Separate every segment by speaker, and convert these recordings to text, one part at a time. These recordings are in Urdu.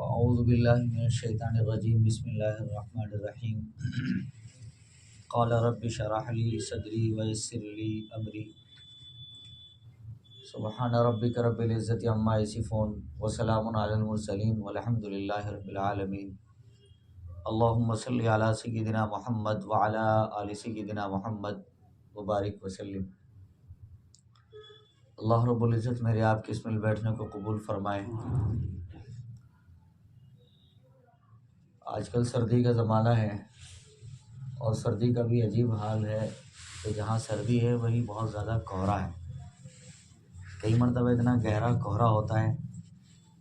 Speaker 1: فاعوذ باللہ من الشیطان الرجیم بسم اللہ الرحمن الرحیم قال رب اشرح لی صدری ویسر لی امری سبحان ربک رب العزت عما یصفون وسلام علی المرسلین والحمد للہ رب العالمین اللہم صلی علی سیدنا محمد وعلی آل سیدنا محمد وبارک وسلم۔ اللہ رب العزت میرے آپ کے اس مل بیٹھنے کو قبول فرمائے۔ آج کل سردی کا زمانہ ہے اور سردی کا بھی عجیب حال ہے کہ جہاں سردی ہے وہی بہت زیادہ کہرا ہے۔ کئی مرتبہ اتنا گہرا کہرا ہوتا ہے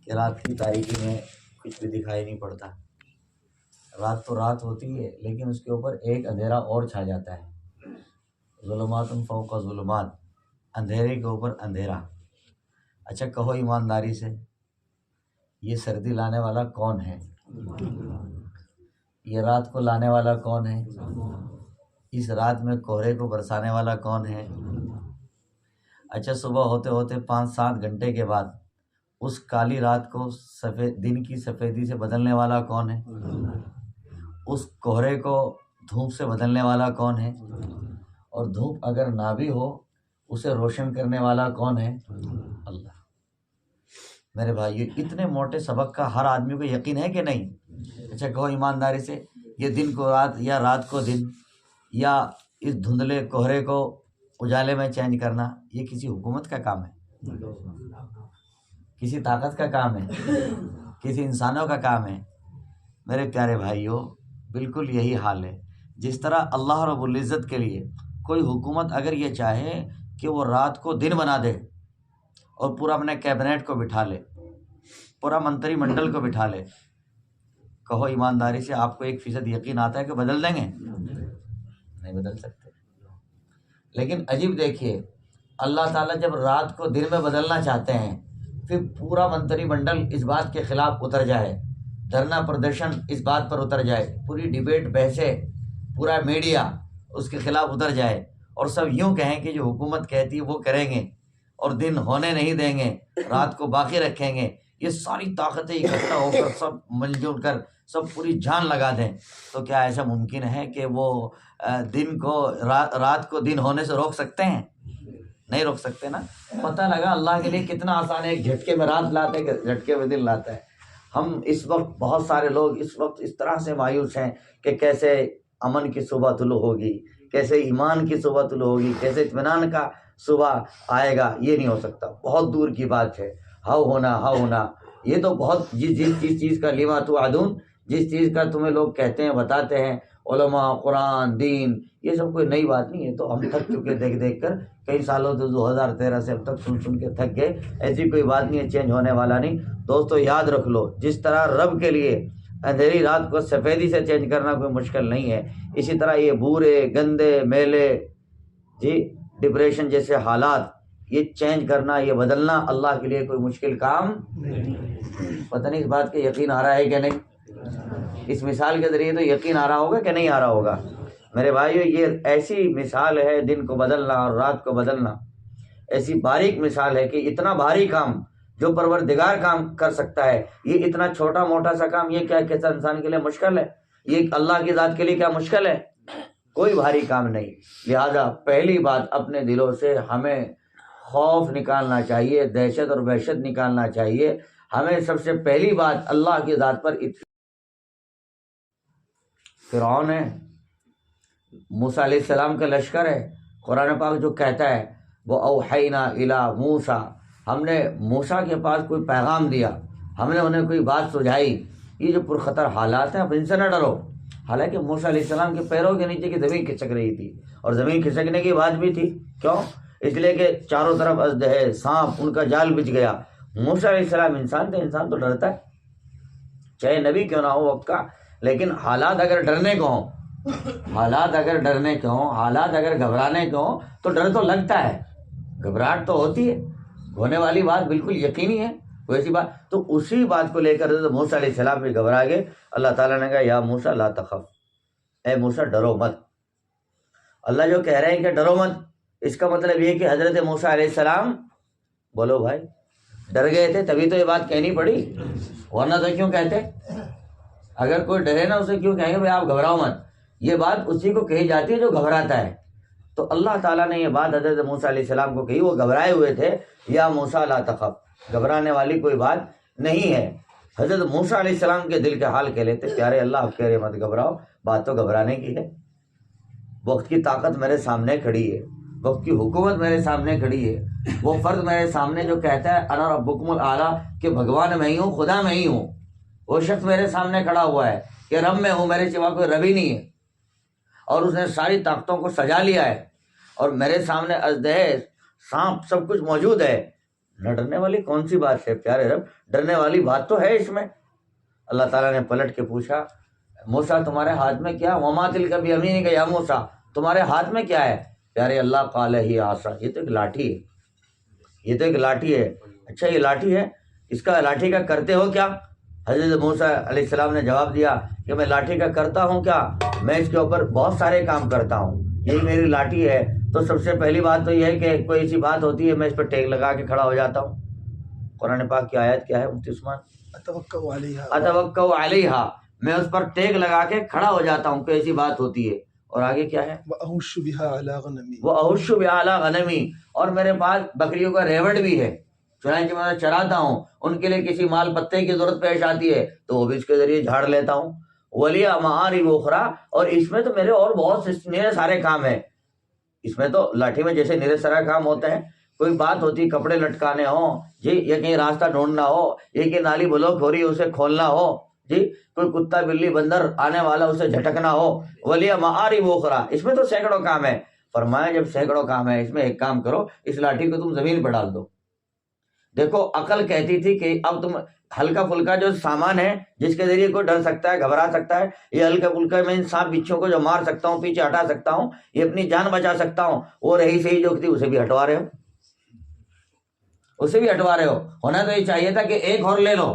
Speaker 1: کہ رات کی تاریکی میں کچھ بھی دکھائی نہیں پڑتا۔ رات تو رات ہوتی ہے لیکن اس کے اوپر ایک اندھیرا اور چھا جاتا ہے، ظلمات فوق ظلمات، اندھیرے کے اوپر اندھیرا۔ اچھا کہو ایمانداری سے، یہ سردی لانے والا کون ہے؟ یہ رات کو لانے والا کون ہے؟ اس رات میں کوہرے کو برسانے والا کون ہے؟ اچھا صبح ہوتے ہوتے 5-7 گھنٹے کے بعد اس کالی رات کو دن کی سفیدی سے بدلنے والا کون ہے؟ اس کوہرے کو دھوپ سے بدلنے والا کون ہے؟ اور دھوپ اگر نہ بھی ہو اسے روشن کرنے والا کون ہے؟ اللہ۔ میرے بھائیو، اتنے موٹے سبق کا ہر آدمی کو یقین ہے کہ نہیں؟ اچھا کہو ایمانداری سے، یہ دن کو رات یا رات کو دن یا اس دھندلے کوہرے کو اجالے میں چینج کرنا، یہ کسی حکومت کا کام ہے؟ کسی طاقت کا کام ہے؟ کسی انسانوں کا کام ہے؟ میرے پیارے بھائیو، بالکل یہی حال ہے۔ جس طرح اللہ رب العزت کے لیے کوئی حکومت اگر یہ چاہے کہ وہ رات کو دن بنا دے اور پورا اپنے کیبنیٹ کو بٹھا لے، پورا منتری منڈل کو بٹھا لے، کہو ایمانداری سے آپ کو 1% یقین آتا ہے کہ بدل دیں گے؟ نہیں بدل سکتے۔ لیکن عجیب دیکھیے، اللہ تعالیٰ جب رات کو دن میں بدلنا چاہتے ہیں پھر پورا منتری منڈل اس بات کے خلاف اتر جائے، دھرنا پردرشن اس بات پر اتر جائے، پوری ڈیبیٹ بحثیں، پورا میڈیا اس کے خلاف اتر جائے اور سب یوں کہیں کہ جو حکومت کہتی ہے وہ کریں گے اور دن ہونے نہیں دیں گے، رات کو باقی رکھیں گے، یہ ساری طاقتیں اکٹھا ہو کر سب مل جل کر سب پوری جان لگا دیں، تو کیا ایسا ممکن ہے کہ وہ دن کو رات کو دن ہونے سے روک سکتے ہیں؟ نہیں روک سکتے نا۔ پتہ لگا اللہ کے لیے کتنا آسان ہے، ایک جھٹکے میں رات لاتا ہے کہ جھٹکے میں دن لاتا ہے۔ ہم اس وقت بہت سارے لوگ اس وقت اس طرح سے مایوس ہیں کہ کیسے امن کی صبح طلوع ہوگی، کیسے ایمان کی صبح طلوع ہوگی، کیسے اطمینان کا صبح آئے گا۔ یہ نہیں ہو سکتا، بہت دور کی بات ہے۔ ہاؤ ہونا یہ تو بہت جس چیز کا لما توعدون، جس چیز کا تمہیں لوگ کہتے ہیں بتاتے ہیں علماء، قرآن، دین، یہ سب کوئی نئی بات نہیں ہے۔ تو ہم تھک چکے دیکھ کر، کئی سالوں سے 2013 سے اب تک سن کے تھک گئے۔ ایسی کوئی بات نہیں ہے، چینج ہونے والا نہیں۔ دوستو یاد رکھ لو، جس طرح رب کے لیے اندھیری رات کو سفیدی سے چینج کرنا کوئی مشکل نہیں ہے، اسی طرح یہ بورے گندے میلے ڈپریشن جیسے حالات، یہ چینج کرنا، یہ بدلنا اللہ کے لیے کوئی مشکل کام نہیں۔ پتہ نہیں اس بات کے یقین آ رہا ہے کہ نہیں؟ اس مثال کے ذریعے تو یقین آ رہا ہوگا کہ نہیں آ رہا ہوگا؟ میرے بھائیو، یہ ایسی مثال ہے دن کو بدلنا اور رات کو بدلنا، ایسی باریک مثال ہے کہ اتنا بھاری کام جو پروردگار کام کر سکتا ہے، یہ اتنا چھوٹا موٹا سا کام یہ کیا کیسا انسان کے لیے مشکل ہے؟ یہ اللہ کی ذات کے لیے کیا مشکل ہے؟ کوئی بھاری کام نہیں۔ لہذا پہلی بات اپنے دلوں سے ہمیں خوف نکالنا چاہیے، دہشت اور وحشت نکالنا چاہیے۔ ہمیں سب سے پہلی بات اللہ کی ذات پر فرعون ہے، موسیٰ علیہ السلام کا لشکر ہے۔ قرآن پاک جو کہتا ہے وہ اوحینا الی موسیٰ، ہم نے موسیٰ کے پاس کوئی پیغام دیا، ہم نے انہیں کوئی بات سجھائی۔ یہ جو پرخطر حالات ہیں اب ان سے نہ ڈرو۔ حالانکہ موسیٰ علیہ السلام کے پیروں کے نیچے کی زمین کھسک رہی تھی، اور زمین کھسکنے کی بات بھی تھی، کیوں؟ اس لیے کہ چاروں طرف اژدہے، سانپ، ان کا جال بچھ گیا۔ موسیٰ علیہ السلام انسان تھے، انسان تو ڈرتا ہے، چاہے نبی کیوں نہ ہو وقت کا، لیکن حالات اگر ڈرنے کو ہوں، حالات اگر ڈرنے کے ہوں، حالات اگر گھبرانے کے ہوں تو ڈر تو لگتا ہے، گھبراہٹ تو ہوتی ہے، ہونے والی بات بالکل یقینی ہے، ویسی بات تو اسی بات کو لے کر موسیٰ علیہ السلام بھی گھبرا گئے۔ اللہ تعالیٰ نے کہا یا موسیٰ لا تخف، اے موسیٰ ڈرو مت۔ اللہ جو کہہ رہے ہیں کہ ڈرو مت، اس کا مطلب یہ کہ حضرت موسیٰ علیہ السلام، بولو بھائی، ڈر گئے تھے تبھی تو یہ بات کہنی پڑی، ورنہ تو کیوں کہتے؟ اگر کوئی ڈرے نا اسے کیوں کہیں گے بھائی آپ گھبراؤ مت؟ یہ بات اسی کو کہی جاتی ہے جو گھبراتا ہے۔ تو اللہ تعالیٰ نے یہ بات حضرت موسیٰ علیہ السلام کو کہی، وہ گھبرائے ہوئے تھے، یا موسیٰ لا تخف، گھبرانے والی کوئی بات نہیں ہے۔ حضرت موسیٰ علیہ السلام کے دل کا حال کہہ لیتے، پیارے اللہ آپ کہہ رہے مت گھبراؤ، بات تو گھبرانے کی ہے، وقت کی طاقت میرے سامنے کھڑی ہے، وقت کی حکومت میرے سامنے کھڑی ہے، وہ فرد میرے سامنے جو کہتا ہے انا ربکم الاعلیٰ کہ بھگوان میں ہی ہوں، خدا میں ہی ہوں، وہ شخص میرے سامنے کھڑا ہوا ہے کہ رب میں ہوں، میرے سوا کوئی رب ہی نہیں ہے، اور اس نے ساری طاقتوں کو سجا لیا ہے، اور میرے سامنے اژدہے سانپ سب کچھ موجود ہے، نہ ڈرنے والی کون سی بات ہے پیارے رب؟ ڈرنے والی بات تو ہے اس میں۔ اللہ تعالیٰ نے پلٹ کے پوچھا موسیٰ تمہارے ہاتھ میں کیا؟ وما تلک بیمینک یا موسیٰ، تمہارے ہاتھ میں کیا ہے؟ پیارے اللہ قال ہی عصا، یہ تو ایک لاٹھی ہے، یہ تو ایک لاٹھی ہے۔ اچھا یہ لاٹھی ہے، اس کا لاٹھی کا کرتے ہو کیا؟ حضرت موسیٰ علیہ السلام نے جواب دیا کہ میں لاٹھی کا کرتا ہوں کیا، میں اس کے اوپر بہت سارے کام کرتا ہوں، یہی میری لاٹھی ہے۔ تو سب سے پہلی بات تو یہ ہے کہ کوئی ایسی بات ہوتی ہے میں اس پر ٹیک لگا کے کھڑا ہو جاتا ہوں۔ قرآن پاک کی آیت کیا ہے مفتی عثمان؟ اتوکل علیہا، میں اس پر ٹیک لگا کے کھڑا ہو جاتا ہوں، کوئی ایسی بات ہوتی ہے۔ اور آگے کیا ہے؟ وَأَحُشُّ بِهَا عَلَىٰ غَنَمِي، وَأَحُشُّ بِهَا عَلَىٰ غَنَمِي، اور میرے پاس بکریوں کا ریوڑ بھی ہے، چنانچہ میں چراتا ہوں، ان کے لیے کسی مال پتے کی ضرورت پیش آتی ہے تو وہ بھی اس کے ذریعے جھاڑ لیتا ہوں۔ وَلِيَ مَآرِبُ أُخْرَىٰ، اور اس میں تو میرے اور بہت سے سارے کام ہیں۔ اس میں تو لاٹھی میں جیسے نیرے سارا کام ہوتے ہیں، کوئی بات ہوتی کپڑے لٹکانے ہوں جی، یا کہیں راستہ ڈھونڈنا ہو، یا کہ نالی بلاک ہو رہی ہے اسے کھولنا ہو جی، کوئی کتا بلی بندر آنے والا اسے جھٹکنا ہو، ولیہ معارب اخرى، اس میں تو سینکڑوں کام ہے۔ فرمایا جب سینکڑوں کام ہے، اس میں ایک کام کرو، اس لاٹھی کو تم زمین پہ ڈال دو۔ دیکھو عقل کہتی تھی کہ اب تم ہلکا پھلکا جو سامان ہے جس کے ذریعے کوئی ڈر سکتا ہے، گھبرا سکتا ہے، یہ ہلکا پھلکا میں ان سانپ بچھوں کو جو مار سکتا ہوں، پیچھے ہٹا سکتا ہوں، یہ اپنی جان بچا سکتا ہوں، وہ رہی صحیح جو تھی اسے بھی ہٹوا رہے ہو، اسے بھی ہٹوا رہے ہو۔ ہونا تو یہ چاہیے تھا کہ ایک اور لے لو،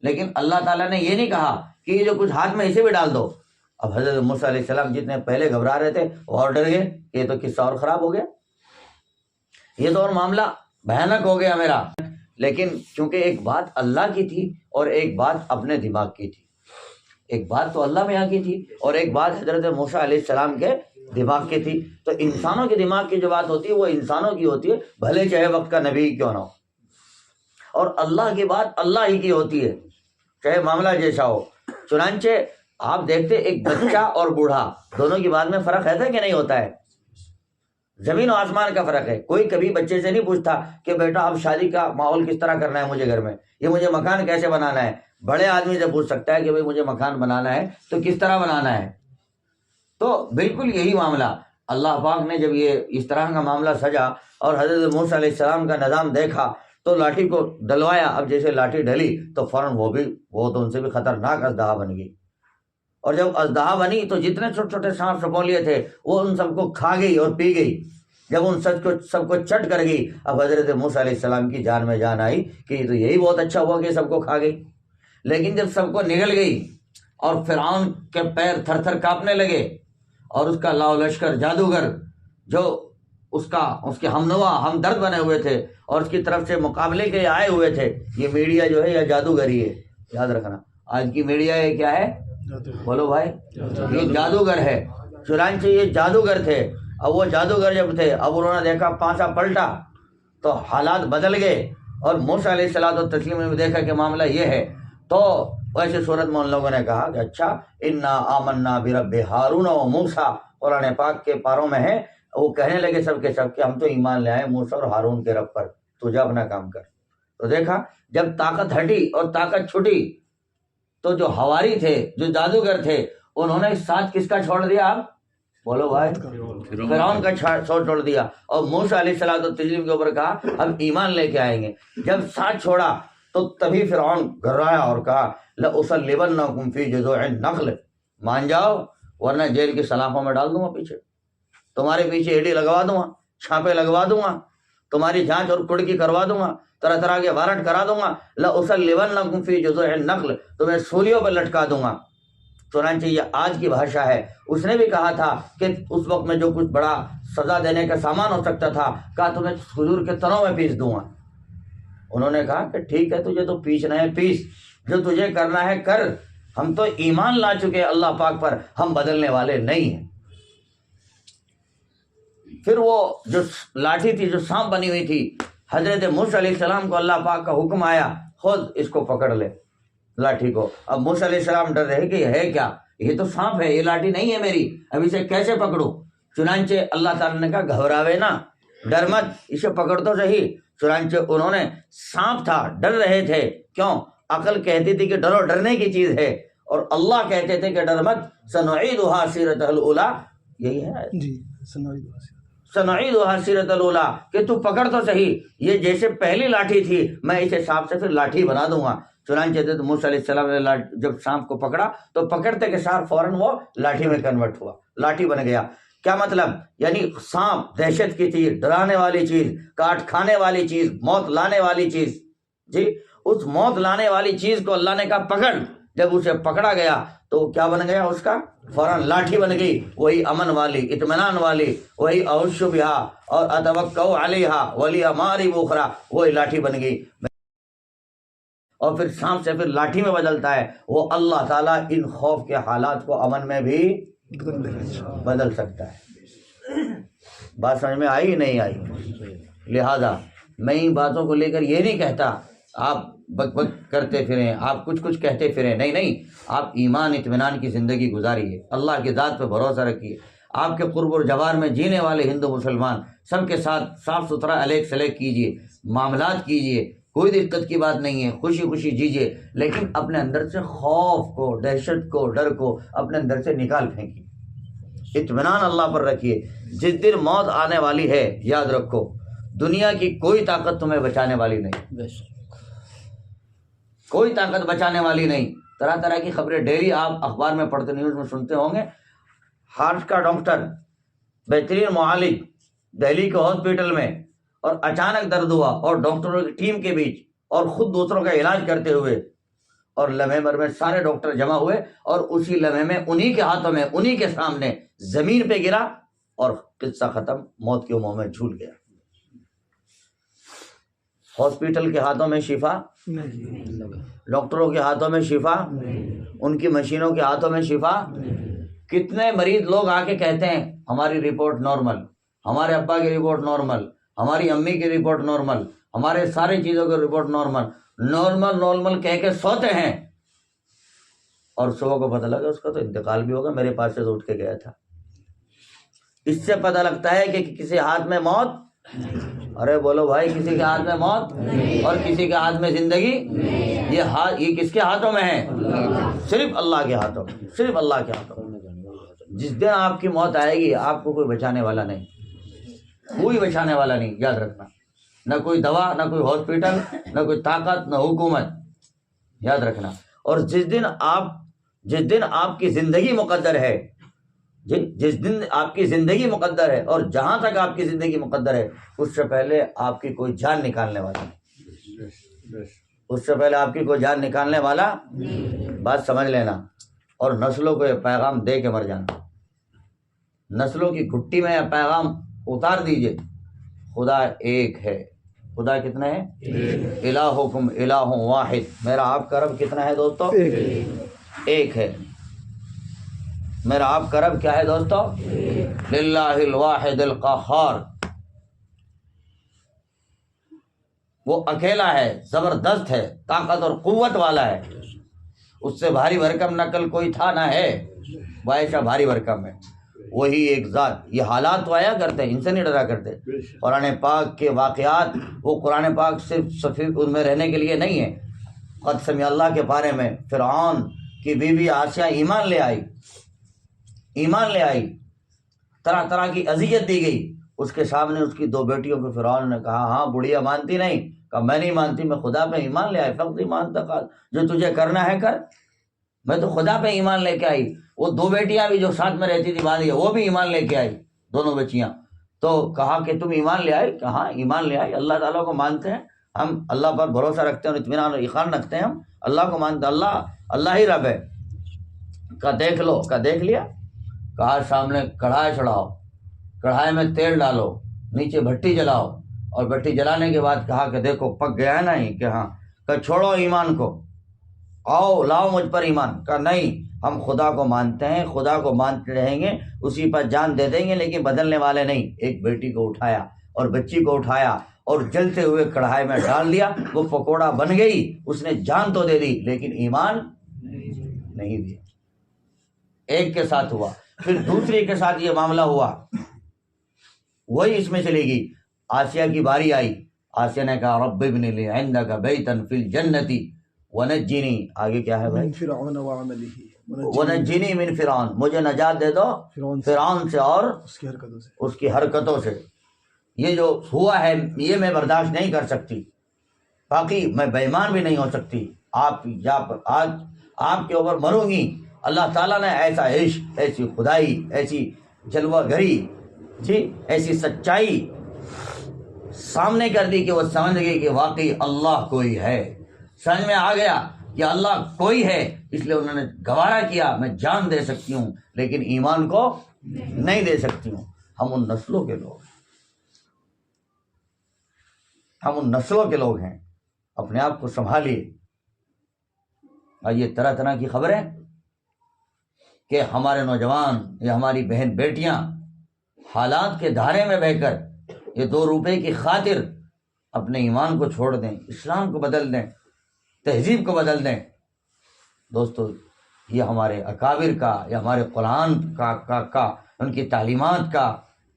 Speaker 1: لیکن اللہ تعالیٰ نے یہ نہیں کہا کہ یہ جو کچھ ہاتھ میں اسے بھی ڈال دو۔ اب حضرت موسیٰ علیہ السلام جتنے پہلے گھبرا رہے تھے وہ اور ڈر گئے کہ یہ تو قصہ اور خراب ہو گیا، یہ تو اور معاملہ بھیانک ہو گیا میرا۔ لیکن چونکہ ایک بات اللہ کی تھی اور ایک بات اپنے دماغ کی تھی، ایک بات تو اللہ میاں کی تھی اور ایک بات حضرت موسیٰ علیہ السلام کے دماغ کی تھی۔ تو انسانوں کے دماغ کی جو بات ہوتی ہے وہ انسانوں کی ہوتی ہے، بھلے چاہے وقت کا نبی کیوں نہ ہو، اور اللہ کی بات اللہ ہی کی ہوتی ہے، چاہے معاملہ جیسا ہو۔ چنانچہ آپ دیکھتے ایک بچہ اور بوڑھا دونوں کی بات میں فرق ہے کہ نہیں ہوتا ہے؟ زمین و آسمان کا فرق ہے۔ کوئی کبھی بچے سے نہیں پوچھتا کہ بیٹا اب شادی کا ماحول کس طرح کرنا ہے مجھے گھر میں، یہ مجھے مکان کیسے بنانا ہے۔ بڑے آدمی سے پوچھ سکتا ہے کہ بھئی مجھے مکان بنانا ہے تو کس طرح بنانا ہے۔ تو بالکل یہی معاملہ اللہ پاک نے جب یہ اس طرح کا معاملہ سجا اور حضرت موسیٰ علیہ السلام کا نظام دیکھا تو لاٹھی کو ڈلوایا۔ اب جیسے لاٹھی ڈلی تو فوراً وہ تو ان سے بھی خطرناک اژدہا بن گئی، اور جب اژدہا بنی تو جتنے چھوٹے چھوٹے سانپ سپولیے تھے وہ ان سب کو کھا گئی اور پی گئی۔ جب ان سب کو چٹ کر گئی، اب حضرت موسیٰ علیہ السلام کی جان میں جان آئی کہ یہ تو یہی بہت اچھا ہوا کہ سب کو کھا گئی۔ لیکن جب سب کو نگل گئی اور فرعون کے پیر تھر تھر کانپنے لگے اور اس کا لاؤ لشکر جادوگر جو اس کے ہمنوا ہمدرد بنے ہوئے تھے اور اس کی طرف سے مقابلے کے آئے ہوئے تھے، یہ میڈیا جو ہے یا جادوگری ہے، یاد رکھنا آج کی میڈیا یہ کیا ہے؟ بولو بھائی، یہ جادوگر ہے۔ چنانچہ یہ جادوگر تھے، اب وہ جادوگر جب تھے اب انہوں نے دیکھا پانسا پلٹا تو حالات بدل گئے، اور موسیٰ علیہ الصلوۃ والتسلیم نے بھی دیکھا کہ معاملہ یہ ہے۔ تو ویسے صورت میں ان لوگوں نے کہا کہ اچھا انا آمنا برب ہارون و موسیٰ، قرآن پاک کے پاروں میں ہے، وہ کہنے لگے سب کے سب کہ ہم تو ایمان لے آئے موسیٰ اور ہارون کے رب پر، تو جا اپنا کام کر۔ تو دیکھا جب طاقت ہٹی اور طاقت چھٹی تو جو حواری تھے، جو جادوگر تھے، انہوں نے ساتھ کس کا چھوڑ دیا؟ آپ بولو بھائی، فرعون کا چھوڑ دیا، اور موسیٰ علیہ الصلوۃ والتسلیم کے اوپر کہا ہم ایمان لے کے آئیں گے۔ جب ساتھ چھوڑا تو تبھی فرعون گھبرایا اور کہا لأصلبنکم فی جذوع النخل، مان جاؤ ورنہ جیل کی سلاخوں میں ڈال دوں گا، پیچھے تمہارے پیچھے ایڈی لگوا دوں گا، چھاپے لگوا دوں گا، تمہاری جانچ اور کڑکی کروا دوں گا، طرح طرح کے وارنٹ کرا دوں گا، لأصلبنکم فی جذوع النخل، تمہیں سولیوں پہ لٹکا دوں گا۔ چنانچہ یہ آج کی بھاشا ہے۔ اس نے بھی کہا تھا کہ اس وقت میں جو کچھ بڑا سزا دینے کا سامان ہو سکتا تھا، کہا تمہیں کھجور کے تنوں میں پیس دوں گا۔ انہوں نے کہا کہ ٹھیک ہے تجھے تو پیسنا ہے پیس، جو تجھے کرنا ہے کر، ہم تو ایمان لا چکے اللہ پاک پر، ہم بدلنے والے نہیں ہیں۔ پھر وہ جو لاٹھی تھی جو سانپ بنی ہوئی تھی، حضرت موسیٰ علیہ السلام کو اللہ پاک کا حکم آیا خود اس کو پکڑ لے لاٹھی کو۔ اب موسیٰ علیہ السلام ڈر رہے کہ یہ ہے کیا، یہ تو سانپ ہے، یہ لاٹھی نہیں ہے میری، اب اسے کیسے پکڑوں؟ چنانچہ اللہ تعالیٰ نے کہا گھبراوے نا، ڈر مت، اسے پکڑ تو صحیح۔ چنانچہ انہوں نے، سانپ تھا، ڈر رہے تھے، کیوں؟ عقل کہتی تھی کہ ڈرو، ڈرنے کی چیز ہے، اور اللہ کہتے تھے کہ ڈر مت، سنعیدها سیرتها الاولی، یہی ہے جی، سنعیدها سیرتها الاولی، کہ تو پکڑ تو صحیح، یہ جیسے پہلی لاٹھی تھی میں اسے سانپ سے پھر لاٹھی بنا دوں گا۔ چنانچہ حضرت موسیٰ علیہ السلام نے جب سانپ کو پکڑا تو پکڑتے کے ساتھ فوراً وہ لاٹھی میں کنورٹ ہوا، لاٹھی بن گیا۔ کیا مطلب؟ یعنی سانپ دہشت کی چیز، ڈرانے والی چیز، کاٹ کھانے والی چیز، موت لانے والی چیز، جی اس موت لانے والی چیز کو اللہ نے کہا پکڑ، جب اسے پکڑا گیا تو کیا بن گیا اس کا؟ فوراً لاٹھی بن گئی، وہی امن والی، اطمینان والی، وہی اعوذ بہا اور اتوکل علیہا ولی مآرب اخری، وہی لاٹھی بن گئی۔ اور پھر سانپ سے پھر لاٹھی میں بدلتا ہے، وہ اللہ تعالیٰ ان خوف کے حالات کو امن میں بھی بدل سکتا ہے۔ بات سمجھ میں آئی نہیں آئی؟ لہذا میں ان باتوں کو لے کر یہ نہیں کہتا آپ بک بک کرتے پھریں، آپ کچھ کہتے پھریں، نہیں، آپ ایمان اطمینان کی زندگی گزاریے، اللہ کی ذات پہ بھروسہ رکھیے۔ آپ کے قرب و جوار میں جینے والے ہندو مسلمان سب کے ساتھ صاف ستھرا الیک سلیک کیجیے، معاملات کیجیے، کوئی دقت کی بات نہیں ہے، خوشی خوشی جیجیے، لیکن اپنے اندر سے خوف کو، دہشت کو، ڈر کو اپنے اندر سے نکال پھینکیے، اطمینان اللہ پر رکھیے۔ جس دن موت آنے والی ہے یاد رکھو دنیا کی کوئی طاقت تمہیں بچانے والی نہیں، کوئی طاقت بچانے والی نہیں۔ طرح طرح کی خبریں ڈیلی آپ اخبار میں پڑھتے، نیوز میں سنتے ہوں گے، ہارٹ کا ڈاکٹر، بہترین معالج دہلی کے ہاسپٹل میں، اور اچانک درد ہوا، اور ڈاکٹروں کی ٹیم کے بیچ، اور خود دوسروں کا علاج کرتے ہوئے، اور لمحے بھر میں سارے ڈاکٹر جمع ہوئے، اور اسی لمحے میں انہی کے ہاتھوں میں، انہی کے سامنے زمین پہ گرا، اور قصہ ختم، موت کے منہ میں جھول گیا۔ ہاسپٹل کے ہاتھوں میں شفا، ڈاکٹروں کے ہاتھوں میں شفا، ان کی مشینوں کے ہاتھوں میں شفا۔ کتنے مریض لوگ آ کے کہتے ہیں ہماری رپورٹ نارمل، ہمارے ابا کی رپورٹ نارمل، ہماری امی کی رپورٹ نارمل، ہمارے ساری چیزوں کی رپورٹ نارمل کہہ کے سوتے ہیں، اور صبح کو پتہ لگا اس کا تو انتقال بھی ہوگا، میرے پاس سے تو اٹھ کے گیا تھا۔ اس سے پتہ لگتا ہے کہ کسی ہاتھ میں موت، ارے بولو بھائی، کسی کے ہاتھ میں موت اور کسی کے ہاتھ میں زندگی، یہ کس کے ہاتھوں میں ہے؟ صرف اللہ کے ہاتھوں میں، صرف اللہ کے ہاتھوں میں۔ جس دن آپ کی موت آئے گی آپ کو کوئی بچانے والا نہیں، کوئی بچانے والا نہیں، یاد رکھنا، نہ کوئی دوا، نہ کوئی ہاسپٹل، نہ کوئی طاقت، نہ حکومت، یاد رکھنا۔ اور جس دن آپ کی زندگی مقدر ہے، جس دن آپ کی زندگی مقدر ہے، اور جہاں تک آپ کی زندگی مقدر ہے، اس سے پہلے آپ کی کوئی جان نکالنے والا نہیں، اس سے پہلے آپ کی کوئی جان نکالنے والا، بات سمجھ لینا۔ اور نسلوں کو یہ پیغام دے کے مر جانا، نسلوں کی گھٹی میں یہ پیغام اتار دیجئے، خدا ایک ہے۔ خدا کتنا ہے؟ الہکم الہ واحد، میرا آپ کا رب کتنا ہے دوستو؟ ایک ہے۔ میرا آپ کا رب کیا ہے دوستو؟ للہ الواحد القہار، وہ اکیلا ہے، زبردست ہے، طاقت اور قوت والا ہے، اس سے بھاری بھرکم نقل کوئی تھا نہ ہے، وہ ایسا بھاری بھرکم ہے، وہی ایک ذات۔ یہ حالات تو آیا کرتے ہیں، ان سے نہیں ڈرا کرتے۔ قرآن پاک کے واقعات، وہ قرآن پاک صرف صفیق ان میں رہنے کے لیے نہیں ہے۔ قد سمع اللہ کے بارے میں فرعون کی بیوی آسیہ ایمان لے آئی، طرح طرح کی اذیت دی گئی، اس کے سامنے اس کی دو بیٹیوں کو فرعون نے کہا ہاں بڑھیا مانتی نہیں، کہا میں نہیں مانتی، میں خدا پہ ایمان لے آئی، فقط ایمان تک جو تجھے کرنا ہے کر، میں تو خدا پہ ایمان لے کے آئی۔ وہ دو بیٹیاں بھی جو ساتھ میں رہتی تھی باندھی، وہ بھی ایمان لے کے آئی، دونوں بچیاں۔ تو کہا کہ تم ایمان لے آئی؟ کہا ایمان لے آئی، اللہ تعالیٰ کو مانتے ہیں ہم، اللہ پر بھروسہ رکھتے ہیں اور اطمینان اور یقین رکھتے ہیں، ہم اللہ کو مانتے، اللہ ہی رب ہے۔ کہا دیکھ لو، کہا دیکھ لیا، کہا سامنے کڑھائی چڑھاؤ، کڑھائی میں تیل ڈالو، نیچے بھٹی جلاؤ، اور بٹی جلانے کے بعد کہا کہ دیکھو پک گیا ہے نا یہ، کہ ہاں، کہ چھوڑو ایمان کو، آؤ لاؤ مجھ پر ایمان، کہا نہیں ہم خدا کو مانتے ہیں، خدا کو مانتے رہیں گے، اسی پر جان دے دیں گے، لیکن بدلنے والے نہیں۔ ایک بیٹی کو اٹھایا اور بچی کو اٹھایا اور جلتے ہوئے کڑھائی میں ڈال دیا، وہ پکوڑا بن گئی، اس نے جان تو دے دی لیکن ایمان نہیں دیا۔ ایک کے ساتھ ہوا، پھر دوسری کے ساتھ یہ معاملہ ہوا، وہی اس میں چلے گی۔ آسیہ کی باری آئی، آسیہ نے کہا رب ابن لی عندک بیتا فی الجنت ونجنی، آگے کیا ہے بھائی،
Speaker 2: من فرعون وعملہ،
Speaker 1: ونجنی من فرعون، مجھے نجات دے دو فرعون سے اور
Speaker 2: اس کی حرکتوں سے۔
Speaker 1: اس کی حرکتوں سے، یہ جو ہوا ہے یہ میں برداشت نہیں کر سکتی، باقی میں بے ایمان بھی نہیں ہو سکتی، آج آپ کے اوپر مروں گی۔ اللہ تعالیٰ نے ایسا عشق، ایسی خدائی، ایسی جلوہ گری، جی ایسی سچائی سامنے کر دی کہ وہ سمجھ گئی کہ واقعی اللہ کوئی ہے، سمجھ میں آ گیا کہ اللہ کوئی ہے، اس لیے انہوں نے گوارا کیا میں جان دے سکتی ہوں لیکن ایمان کو نہیں دے سکتی ہوں۔ ہم ان نسلوں کے لوگ ہیں، ہم ان نسلوں کے لوگ ہیں، اپنے آپ کو سنبھالیے۔ اور یہ طرح طرح کی خبریں کہ ہمارے نوجوان یا ہماری بہن بیٹیاں حالات کے دھارے میں بہ کر یہ 2 روپے کی خاطر اپنے ایمان کو چھوڑ دیں، اسلام کو بدل دیں، تہذیب کو بدل دیں۔ دوستو یہ ہمارے اکابر کا یا ہمارے قرآن کا ان کی تعلیمات کا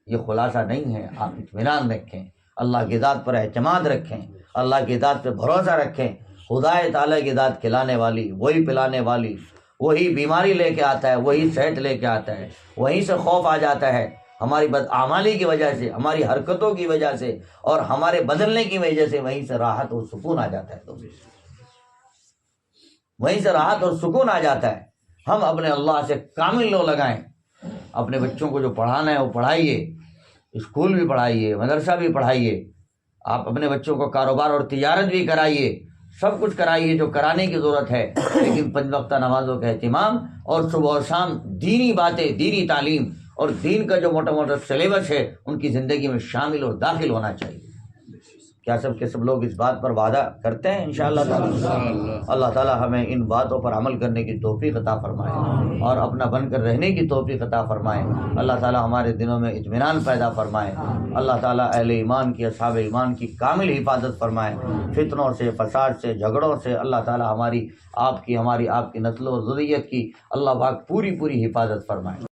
Speaker 1: یہ خلاصہ نہیں ہے۔ آپ اطمینان رکھیں، اللہ کی ذات پر اعتماد رکھیں، اللہ کی ذات پہ بھروسہ رکھیں۔ خدا تعالیٰ کی ذات کھلانے والی، وہی پلانے والی، وہی بیماری لے کے آتا ہے، وہی صحت لے کے آتا ہے، وہیں سے خوف آ جاتا ہے۔ ہماری بدعمالی کی وجہ سے، ہماری حرکتوں کی وجہ سے اور ہمارے بدلنے کی وجہ سے وہیں سے راحت اور سکون آ جاتا ہے، وہیں سے راحت اور سکون آ جاتا ہے۔ ہم اپنے اللہ سے کامل لو لگائیں، اپنے بچوں کو جو پڑھانا ہے وہ پڑھائیے، اسکول بھی پڑھائیے، مدرسہ بھی پڑھائیے، آپ اپنے بچوں کو کاروبار اور تجارت بھی کرائیے، سب کچھ کرائیے جو کرانے کی ضرورت ہے، لیکن 5 وقتہ نمازوں کا اہتمام اور صبح و شام دینی باتیں، دینی تعلیم اور دین کا جو موٹا موٹا سلیبس ہے ان کی زندگی میں شامل اور داخل ہونا چاہیے۔ کیا سب کے سب لوگ اس بات پر وعدہ کرتے ہیں انشاءاللہ تعالی؟ اللہ تعالی ہمیں ان باتوں پر عمل کرنے کی توفیق عطا فرمائے اور اپنا بن کر رہنے کی توفیق عطا فرمائے۔ اللہ تعالی ہمارے دلوں میں اطمینان پیدا فرمائے۔ اللہ تعالی اہل ایمان کی، اصحاب ایمان کی کامل حفاظت فرمائے، فتنوں سے، فساد سے، جھگڑوں سے۔ اللہ تعالی ہماری آپ کی نسل و ذریت کی اللہ پاک پوری حفاظت فرمائے۔